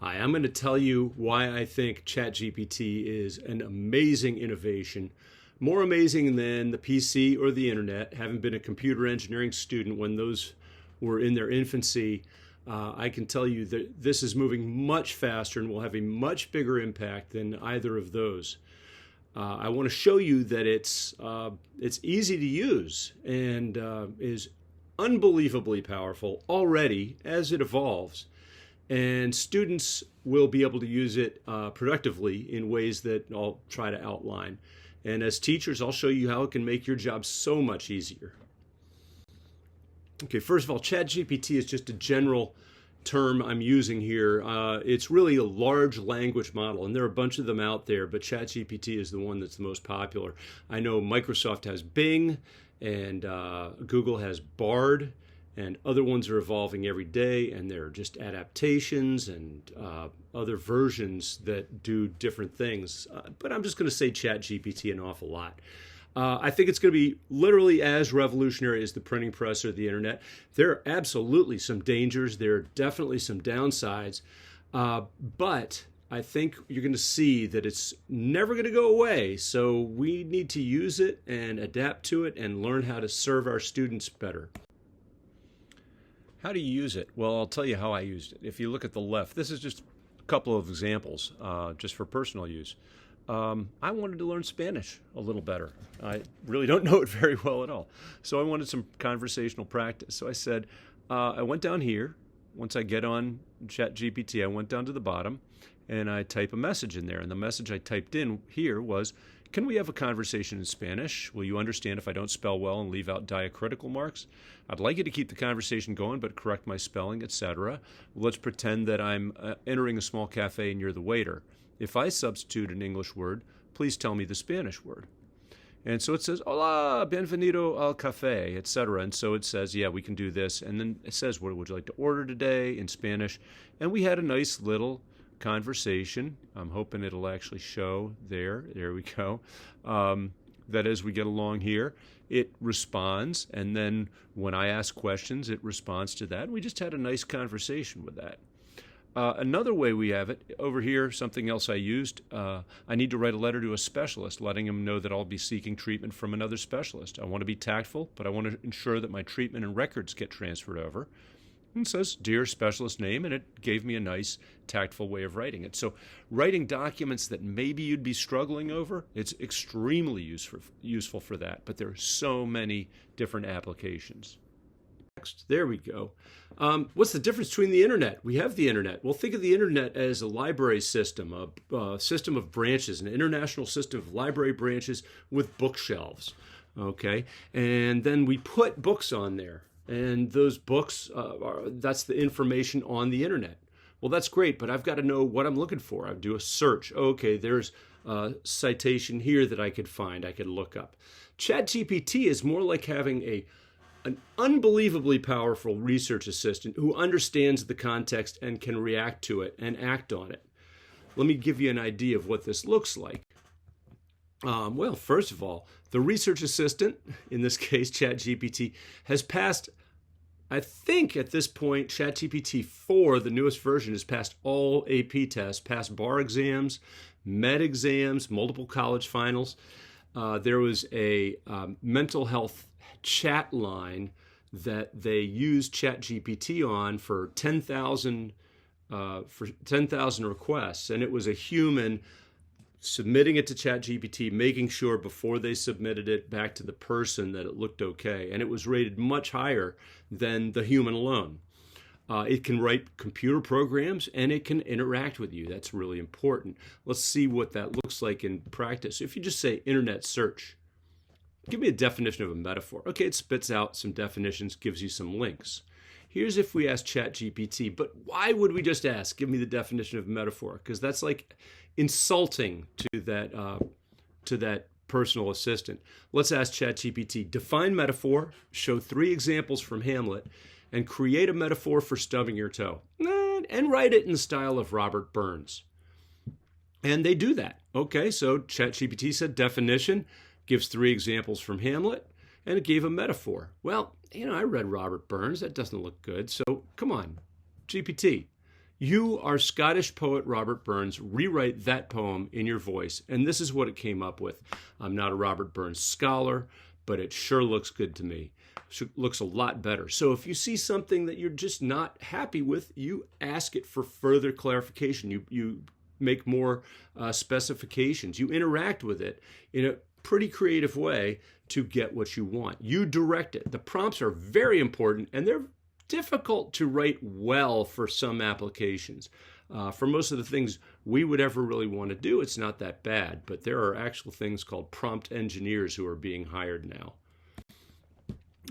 Hi, I'm going to tell you why I think ChatGPT is an amazing innovation, more amazing than the PC or the internet. Having been a computer engineering student when those were in their infancy, I can tell you that this is moving much faster and will have a much bigger impact than either of those. I want to show you that it's easy to use and is unbelievably powerful already as it evolves. And students will be able to use it productively in ways that I'll try to outline. And as teachers, I'll show you how it can make your job so much easier. Okay, first of all, ChatGPT is just a general term I'm using here. It's really a large language model, and there are a bunch of them out there, but ChatGPT is the one that's the most popular. I know Microsoft has Bing, and Google has Bard, and other ones are evolving every day, and they're just adaptations and other versions that do different things. But I'm just going to say ChatGPT an awful lot. I think it's going to be literally as revolutionary as the printing press or the internet. There are absolutely some dangers. There are definitely some downsides. But I think you're going to see that it's never going to go away. So we need to use it and adapt to it and learn how to serve our students better. How do you use it? Well, I'll tell you how I used it. If you look at the left, this is just a couple of examples just for personal use. I wanted to learn Spanish a little better. I really don't know it very well at all. So I wanted some conversational practice. So I said, I went down here. Once I get on ChatGPT, I went down to the bottom and I type a message in there. And the message I typed in here was, can we have a conversation in Spanish? Will you understand if I don't spell well and leave out diacritical marks? I'd like you to keep the conversation going, but correct my spelling, etc. Let's pretend that I'm entering a small cafe and you're the waiter. If I substitute an English word, please tell me the Spanish word. And so it says, hola, bienvenido al café, etc. And so it says, yeah, we can do this. And then it says, what would you like to order today in Spanish? And we had a nice little conversation. I'm hoping it'll actually show there. There we go. That as we get along here, it responds. And then when I ask questions, it responds to that. And we just had a nice conversation with that. Another way we have it, over here, something else I used, I need to write a letter to a specialist, letting him know that I'll be seeking treatment from another specialist. I want to be tactful, but I want to ensure that my treatment and records get transferred over. And it says, dear specialist name, and it gave me a nice, tactful way of writing it. So writing documents that maybe you'd be struggling over, it's extremely useful for that, but there are so many different applications. There we go. What's the difference between the internet? We have the internet. Well, think of the internet as a library system, a system of branches, an international system of library branches with bookshelves. Okay, and then we put books on there, and those books that's the information on the internet. Well, that's great, but I've got to know what I'm looking for. I do a search. Okay, there's a citation here that I could find. I could look up. ChatGPT is more like having an unbelievably powerful research assistant who understands the context and can react to it and act on it. Let me give you an idea of what this looks like. Well, first of all, the research assistant, in this case ChatGPT, has passed, I think at this point, ChatGPT 4, the newest version, has passed all AP tests, passed bar exams, med exams, multiple college finals. There was a mental health chat line that they used ChatGPT on for 10,000 requests, and it was a human submitting it to ChatGPT, making sure before they submitted it back to the person that it looked okay, and it was rated much higher than the human alone. It can write computer programs and it can interact with you. That's really important. Let's see what that looks like in practice. If you just say internet search, give me a definition of a metaphor. Okay, it spits out some definitions, gives you some links. Here's if we ask ChatGPT, but why would we just ask, give me the definition of a metaphor? Because that's like insulting to that personal assistant. Let's ask ChatGPT, define metaphor, show 3 examples from Hamlet, and create a metaphor for stubbing your toe. And write it in the style of Robert Burns. And they do that. Okay, so ChatGPT said definition, gives 3 examples from Hamlet, and it gave a metaphor. Well, I read Robert Burns. That doesn't look good. So come on, GPT, You, our Scottish poet Robert Burns, rewrite that poem in your voice, and this is what it came up with. I'm not a Robert Burns scholar, but it sure looks good to me. Looks a lot better. So if you see something that you're just not happy with, you ask it for further clarification. You make more specifications. You interact with it in a pretty creative way to get what you want. You direct it. The prompts are very important, and they're difficult to write well for some applications. For most of the things we would ever really want to do, it's not that bad, but there are actual things called prompt engineers who are being hired now.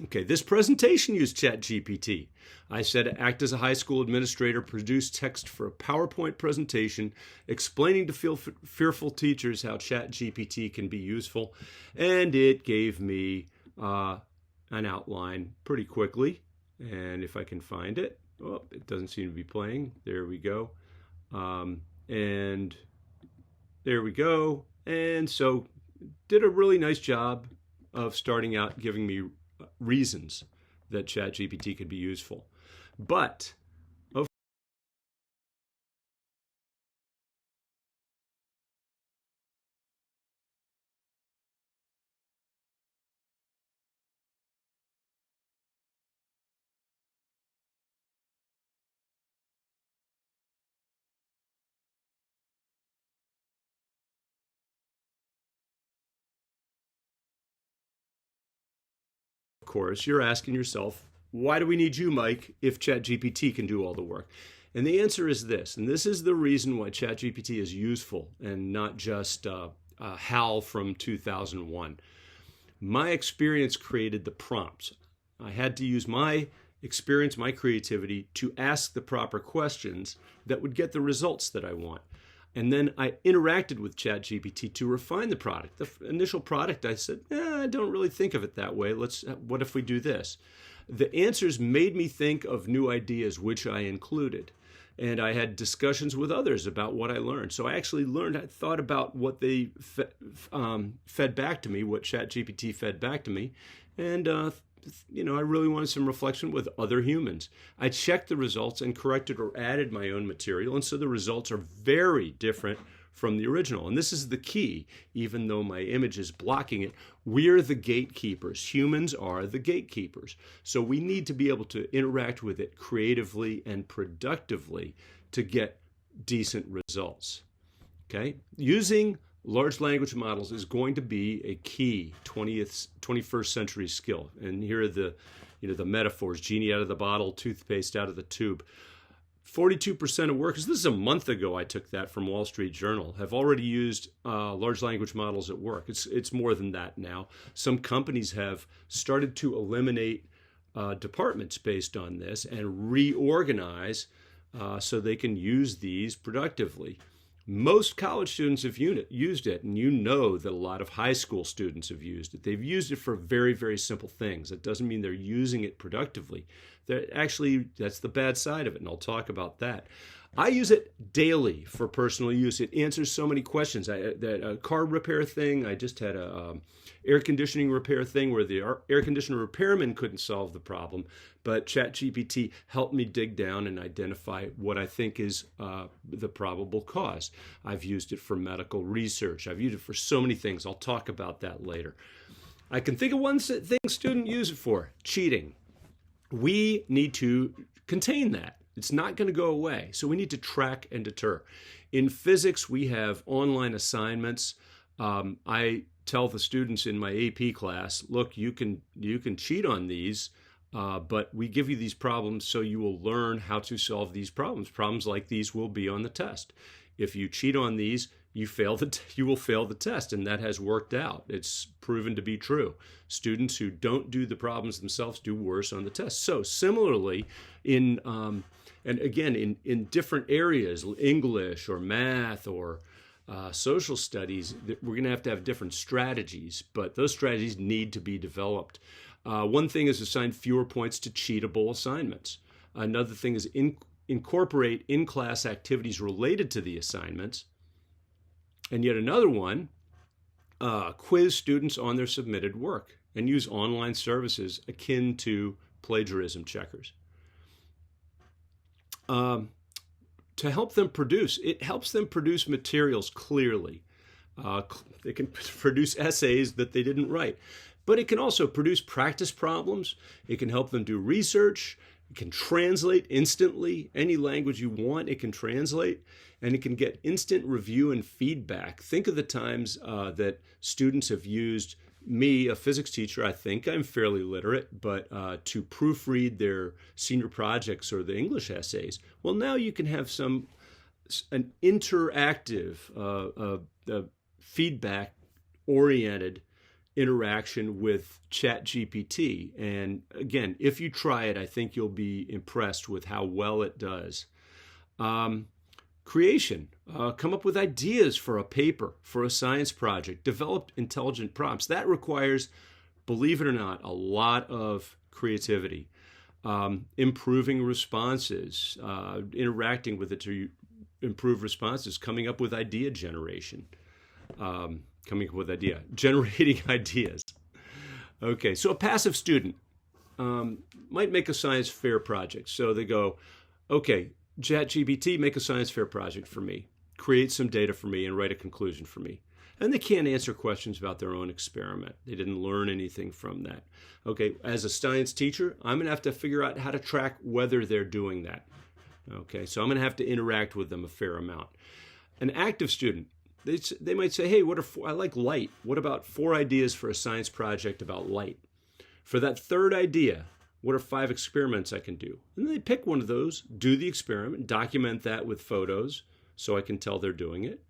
Okay, this presentation used ChatGPT. I said act as a high school administrator, produce text for a PowerPoint presentation explaining to fearful teachers how ChatGPT can be useful, and it gave me an outline pretty quickly. And if I can find it, oh, it doesn't seem to be playing. There we go. And there we go. And so did a really nice job of starting out giving me reasons that ChatGPT could be useful. But of course, you're asking yourself, why do we need you, Mike, if ChatGPT can do all the work? And the answer is this, and this is the reason why ChatGPT is useful and not just HAL from 2001. My experience created the prompts. I had to use my experience, my creativity, to ask the proper questions that would get the results that I want. And then I interacted with ChatGPT to refine the product. The initial product, I said, I don't really think of it that way. What if we do this? The answers made me think of new ideas, which I included. And I had discussions with others about what I learned. So I actually thought about what they fed back to me, what ChatGPT fed back to me. And I really wanted some reflection with other humans. I checked the results and corrected or added my own material, and so the results are very different from the original. And this is the key, even though my image is blocking it. We're the gatekeepers. Humans are the gatekeepers. So we need to be able to interact with it creatively and productively to get decent results. Okay? Using large language models is going to be a key 21st century skill. And here are the metaphors: genie out of the bottle, toothpaste out of the tube. 42% of workers, this is a month ago I took that from Wall Street Journal, have already used large language models at work. It's more than that now. Some companies have started to eliminate departments based on this and reorganize so they can use these productively. Most college students have used it, and you know that a lot of high school students have used it. They've used it for very, very simple things. That doesn't mean they're using it productively. That's the bad side of it, and I'll talk about that. I use it daily for personal use. It answers so many questions. That car repair thing, I just had a air conditioning repair thing where the air conditioner repairman couldn't solve the problem, but ChatGPT helped me dig down and identify what I think is the probable cause. I've used it for medical research. I've used it for so many things. I'll talk about that later. I can think of one thing students use it for: cheating. We need to contain that. It's not going to go away. So we need to track and deter. In physics, we have online assignments. I tell the students in my AP class, look, you can cheat on these, but we give you these problems so you will learn how to solve these problems. Problems like these will be on the test. If you cheat on these, you will fail the test, and that has worked out. It's proven to be true. Students who don't do the problems themselves do worse on the test. So similarly, in different areas, English or math or social studies, we're going to have different strategies, but those strategies need to be developed. One thing is assign fewer points to cheatable assignments. Another thing is incorporate in-class activities related to the assignments. And yet another one, quiz students on their submitted work and use online services akin to plagiarism checkers. to help them produce. It helps them produce materials clearly. They can produce essays that they didn't write, but it can also produce practice problems. It can help them do research. It can translate instantly. Any language you want, it can translate, and it can get instant review and feedback. Think of the times that students have used me, a physics teacher. I think I'm fairly literate, but to proofread their senior projects or the English essays. Well, now you can have an interactive, feedback-oriented interaction with ChatGPT. And again, if you try it, I think you'll be impressed with how well it does. Creation. Come up with ideas for a paper, for a science project. Develop intelligent prompts. That requires, believe it or not, a lot of creativity. Improving responses, interacting with it to improve responses, coming up with idea generation. Generating ideas. Okay, so a passive student might make a science fair project. So they go, okay, ChatGPT, make a science fair project for me, create some data for me, and write a conclusion for me. And they can't answer questions about their own experiment. They didn't learn anything from that. Okay, as a science teacher, I'm going to have to figure out how to track whether they're doing that. Okay, so I'm going to have to interact with them a fair amount. An active student, they might say, hey, I like light. What about 4 ideas for a science project about light? For that third idea, what are 5 experiments I can do? And then they pick one of those, do the experiment, document that with photos so I can tell they're doing it.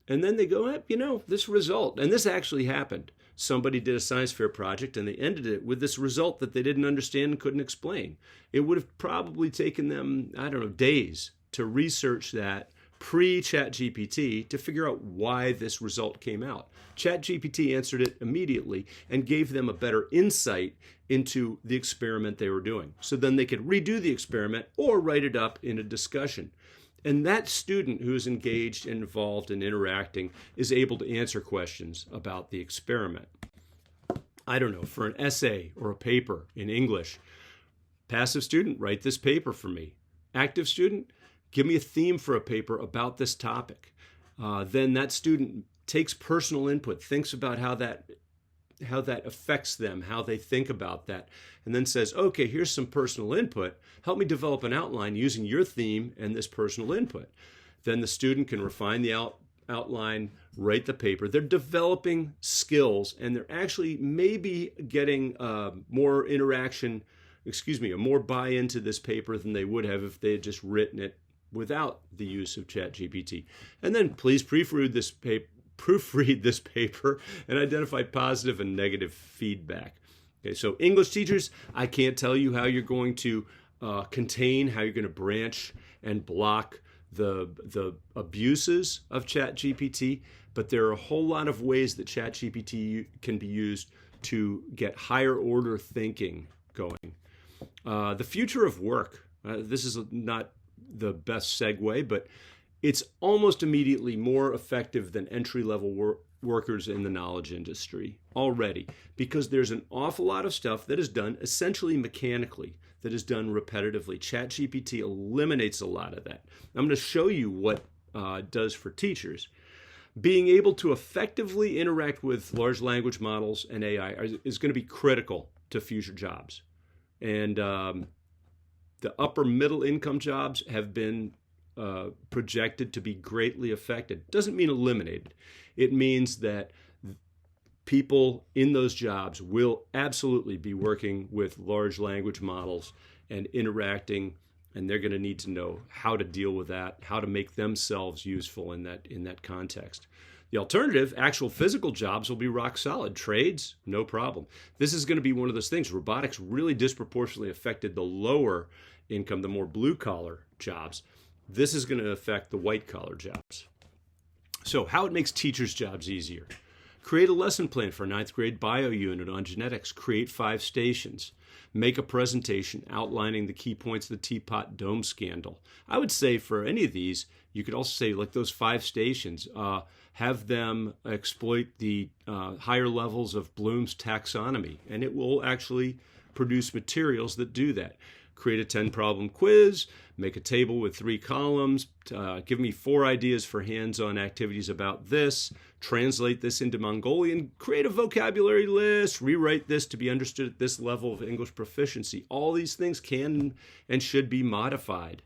And then they go, this result, and this actually happened. Somebody did a science fair project and they ended it with this result that they didn't understand and couldn't explain. It would have probably taken them, days to research that pre-ChatGPT to figure out why this result came out. ChatGPT answered it immediately and gave them a better insight into the experiment they were doing. So then they could redo the experiment or write it up in a discussion. And that student who is engaged and involved in interacting is able to answer questions about the experiment. For an essay or a paper in English, passive student, write this paper for me. Active student, give me a theme for a paper about this topic. Then that student takes personal input, thinks about how that affects them, how they think about that, and then says, okay, here's some personal input. Help me develop an outline using your theme and this personal input. Then the student can refine the outline, write the paper. They're developing skills, and they're actually maybe getting more buy-in to this paper than they would have if they had just written it without the use of ChatGPT. And then please proofread this paper and identify positive and negative feedback. Okay, so English teachers, I can't tell you how you're going to contain, how you're going to branch and block the abuses of ChatGPT, but there are a whole lot of ways that ChatGPT can be used to get higher order thinking going. The future of work. This is not the best segue, but it's almost immediately more effective than entry-level workers in the knowledge industry already, because there's an awful lot of stuff that is done essentially mechanically, that is done repetitively. ChatGPT eliminates a lot of that. I'm going to show you what it does for teachers. Being able to effectively interact with large language models and AI is going to be critical to future jobs. And the upper middle income jobs have been projected to be greatly affected. Doesn't mean eliminated. It means that people in those jobs will absolutely be working with large language models and interacting, and they're going to need to know how to deal with that, how to make themselves useful in that context. The alternative, actual physical jobs, will be rock solid. Trades, no problem. This is going to be one of those things. Robotics really disproportionately affected the lower income, the more blue-collar jobs. This is going to affect the white-collar jobs. So how it makes teachers' jobs easier. Create a lesson plan for a 9th grade bio unit on genetics. Create 5 stations. Make a presentation outlining the key points of the Teapot Dome scandal. I would say for any of these, you could also say, like those 5 stations, have them exploit the higher levels of Bloom's taxonomy, and it will actually produce materials that do that. create a 10-problem quiz, make a table with 3 columns, give me 4 ideas for hands-on activities about this, translate this into Mongolian, create a vocabulary list, rewrite this to be understood at this level of English proficiency. All these things can and should be modified.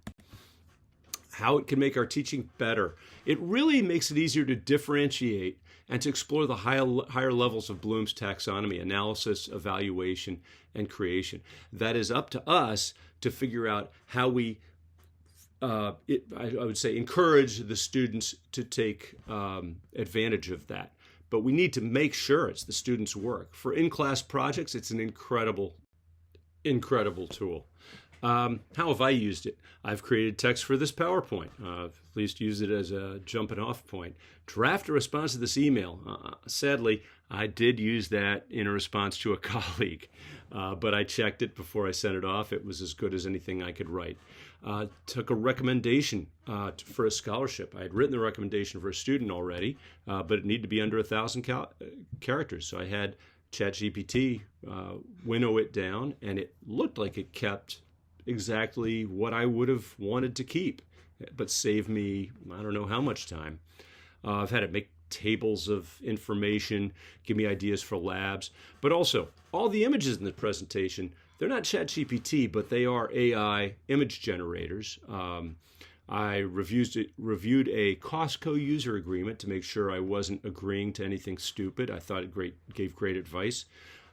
How it can make our teaching better. It really makes it easier to differentiate and to explore the higher levels of Bloom's taxonomy, analysis, evaluation, and creation. That is up to us to figure out how we, I would say, encourage the students to take advantage of that. But we need to make sure it's the students' work. For in-class projects, it's an incredible tool. How have I used it? I've created text for this PowerPoint. I've at least used it as a jumping off point. Draft a response to this email. Sadly, I did use that in a response to a colleague, but I checked it before I sent it off. It was as good as anything I could write. Took a recommendation for a scholarship. I had written the recommendation for a student already, but it needed to be under 1,000 characters. So I had ChatGPT winnow it down, and it looked like it kept exactly what I would have wanted to keep, but save me, I don't know how much time. I've had it make tables of information, give me ideas for labs, but also all the images in the presentation, they're not ChatGPT, but they are AI image generators. I reviewed a Costco user agreement to make sure I wasn't agreeing to anything stupid. I thought it gave great advice.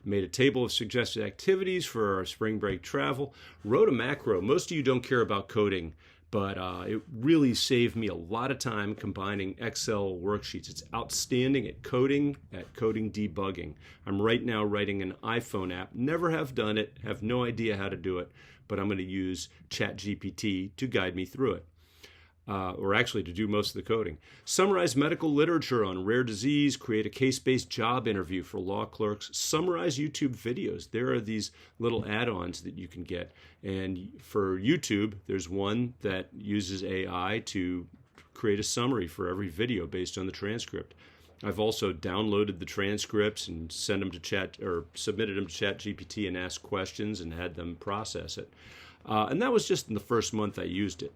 Made a table of suggested activities for our spring break travel. Wrote a macro. Most of you don't care about coding, but it really saved me a lot of time combining Excel worksheets. It's outstanding at coding debugging. I'm right now writing an iPhone app. Never have done it, have no idea how to do it, but I'm going to use ChatGPT to guide me through it. Or actually to do most of the coding. Summarize medical literature on rare disease, create a case-based job interview for law clerks, summarize YouTube videos. There are these little add-ons that you can get. And for YouTube, there's one that uses AI to create a summary for every video based on the transcript. I've also downloaded the transcripts and sent them to submitted them to ChatGPT and asked questions and had them process it. And that was just in the first month I used it.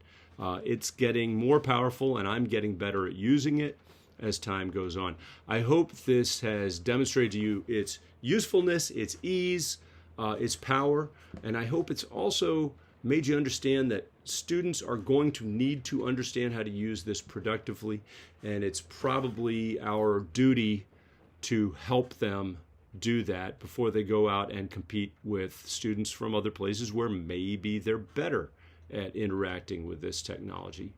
It's getting more powerful, and I'm getting better at using it as time goes on. I hope this has demonstrated to you its usefulness, its ease, its power, and I hope it's also made you understand that students are going to need to understand how to use this productively, and it's probably our duty to help them do that before they go out and compete with students from other places where maybe they're better at interacting with this technology.